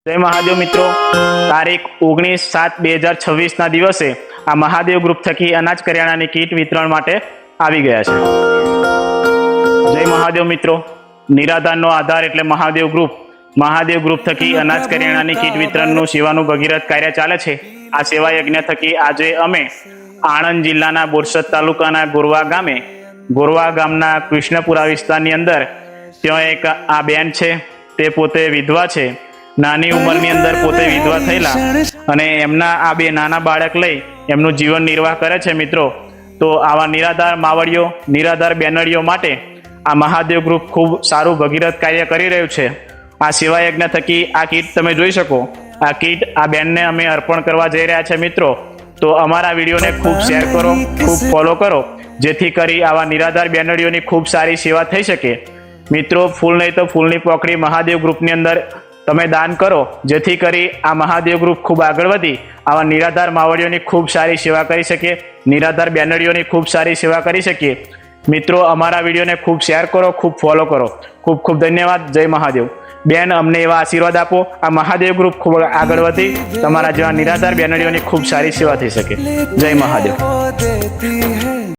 जय महादेव मित्रों, तारीख 19/7/2026 दिवसे आ महादेव ग्रुप थकी अनाज करियाणानी किट वितरण माटे आवी गया छे। जय महादेव मित्रों, निराधारनो आधार एटले महादेव ग्रुप थकी अनाज करियाणानी किट वितरणनुं सेवानुं भगीरथ कार्य चाले छे। आ सेवा यज्ञ थकी आजे अमे आणंद जिल्लाना बोरसद तालुकाना गोरवा गामना कृष्णपुरा विस्तारनी अंदर त्यां एक आ बेन छे, ते पोते विधवा छे। नानी उंमरनी अंदर पोते विधवा थयेला अने एमना आ बे नाना बाळक लई एमनुं जीवन निर्वाह करे छे। मित्रों, तो आवा निराधार मावड़ियो, निराधार बेनड़ीओ माटे आ महादेव ग्रुप खूब सारू भगीरथ कार्य करी रह्युं छे। आ सेवा यज्ञ थकी आ किट तमे जोई शको। आ किट आ बेनने अमे अर्पण करवा जई रह्या छे। मित्रों, तो अमारा विडियोने खूब शेर करो, खूब फॉलो करो, जेथी करी आवा निराधार बेनड़ीओनी खूब सारी सेवा थई शके। मित्रों, फूल नहीं तो फूलनी पोकड़ी महादेव ग्रुपनी अंदर तमे दान करो, जेथी करी आ महादेव ग्रुप खूब आगळ वधी आवा निराधार मावड़ीओनी खूब सारी सेवा करी शके, निराधार बेनड़ीओनी खूब सारी सेवा करी शके। मित्रों, अमारा विडियोने खूब शेर करो, खूब फॉलो करो। खूब खूब धन्यवाद। जय महादेव। बेन, अमने एवा आशीर्वाद आपो, आ महादेव ग्रुप खूब आगळ वधी तमारा जेवा निराधार बेनड़ीओनी खूब सारी सेवा थई शके। जय महादेव।